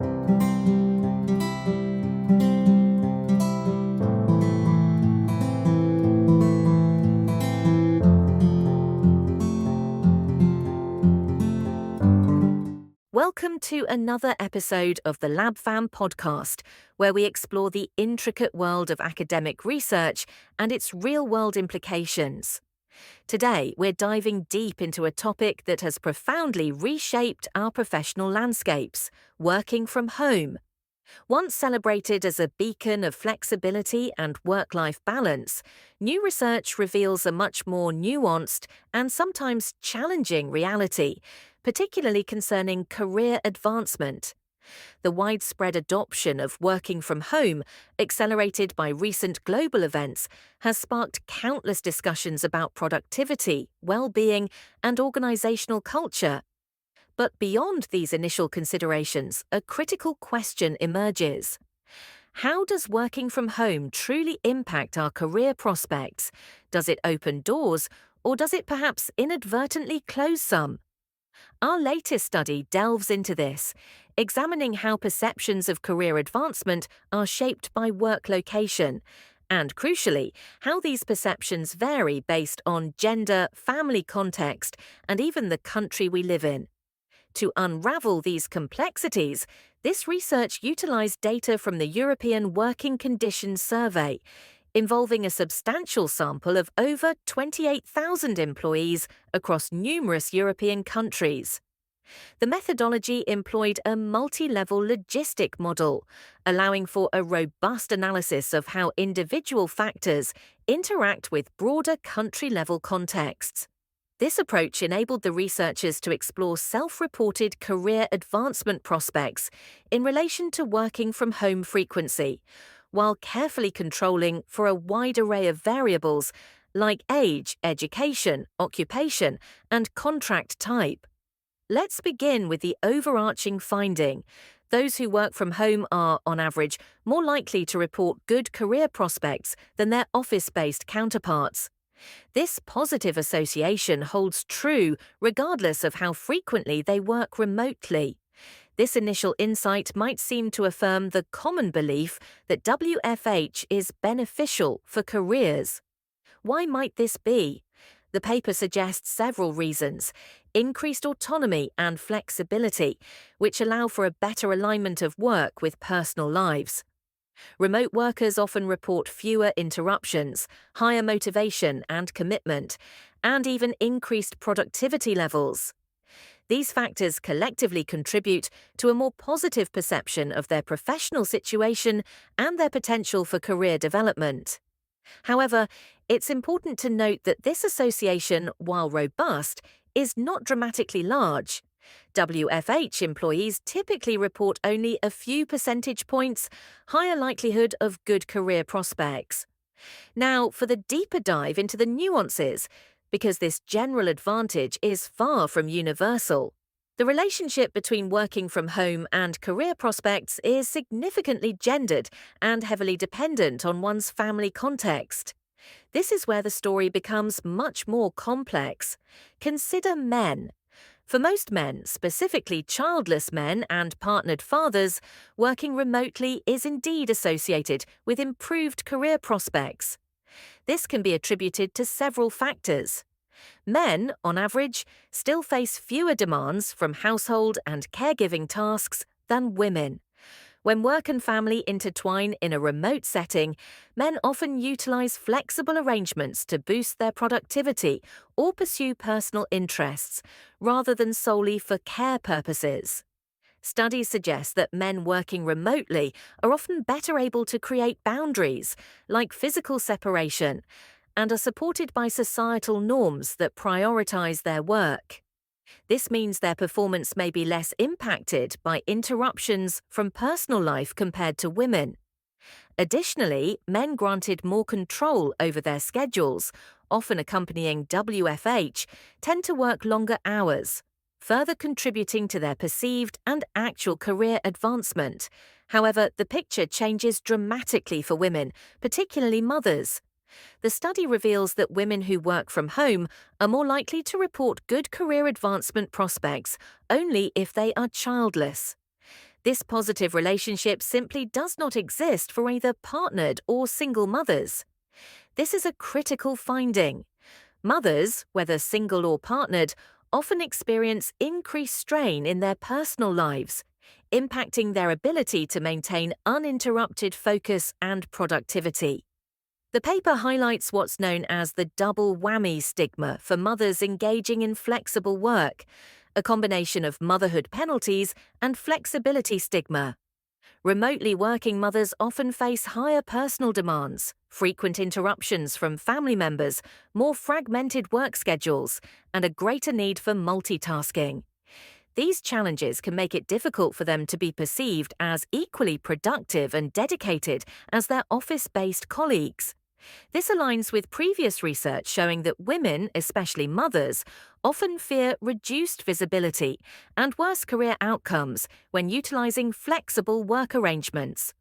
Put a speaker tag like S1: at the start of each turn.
S1: Welcome to another episode of the LabFam podcast, where we explore the intricate world of academic research and its real-world implications. Today, we're diving deep into a topic that has profoundly reshaped our professional landscapes: working from home. Once celebrated as a beacon of flexibility and work-life balance, new research reveals a much more nuanced and sometimes challenging reality, particularly concerning career advancement. The widespread adoption of working from home, accelerated by recent global events, has sparked countless discussions about productivity, well-being, and organizational culture. But beyond these initial considerations, a critical question emerges. How does working from home truly impact our career prospects? Does it open doors, or does it perhaps inadvertently close some? Our latest study delves into this, examining how perceptions of career advancement are shaped by work location, and crucially, how these perceptions vary based on gender, family context, and even the country we live in. To unravel these complexities, this research utilized data from the European Working Conditions Survey, involving a substantial sample of over 28,000 employees across numerous European countries. The methodology employed a multi-level logistic model, allowing for a robust analysis of how individual factors interact with broader country-level contexts. This approach enabled the researchers to explore self-reported career advancement prospects in relation to working from home frequency, while carefully controlling for a wide array of variables like age, education, occupation, and contract type. Let's begin with the overarching finding. Those who work from home are, on average, more likely to report good career prospects than their office-based counterparts. This positive association holds true regardless of how frequently they work remotely. This initial insight might seem to affirm the common belief that WFH is beneficial for careers. Why might this be? The paper suggests several reasons: increased autonomy and flexibility, which allow for a better alignment of work with personal lives. Remote workers often report fewer interruptions, higher motivation and commitment, and even increased productivity levels. These factors collectively contribute to a more positive perception of their professional situation and their potential for career development. However, it's important to note that this association, while robust, is not dramatically large. WFH employees typically report only a few percentage points higher likelihood of good career prospects. Now, for the deeper dive into the nuances, because this general advantage is far from universal. The relationship between working from home and career prospects is significantly gendered and heavily dependent on one's family context. This is where the story becomes much more complex. Consider men. For most men, specifically childless men and partnered fathers, working remotely is indeed associated with improved career prospects. This can be attributed to several factors. Men, on average, still face fewer demands from household and caregiving tasks than women. When work and family intertwine in a remote setting, men often utilize flexible arrangements to boost their productivity or pursue personal interests, rather than solely for care purposes. Studies suggest that men working remotely are often better able to create boundaries, like physical separation, and are supported by societal norms that prioritize their work. This means their performance may be less impacted by interruptions from personal life compared to women. Additionally, men granted more control over their schedules, often accompanying WFH, tend to work longer hours, further contributing to their perceived and actual career advancement. However, the picture changes dramatically for women, particularly mothers. The study reveals that women who work from home are more likely to report good career advancement prospects only if they are childless. This positive relationship simply does not exist for either partnered or single mothers. This is a critical finding. Mothers, whether single or partnered, often experience increased strain in their personal lives, impacting their ability to maintain uninterrupted focus and productivity. The paper highlights what's known as the double whammy stigma for mothers engaging in flexible work, a combination of motherhood penalties and flexibility stigma. Remotely working mothers often face higher personal demands, frequent interruptions from family members, more fragmented work schedules, and a greater need for multitasking. These challenges can make it difficult for them to be perceived as equally productive and dedicated as their office-based colleagues. This aligns with previous research showing that women, especially mothers, often fear reduced visibility and worse career outcomes when utilizing flexible work arrangements.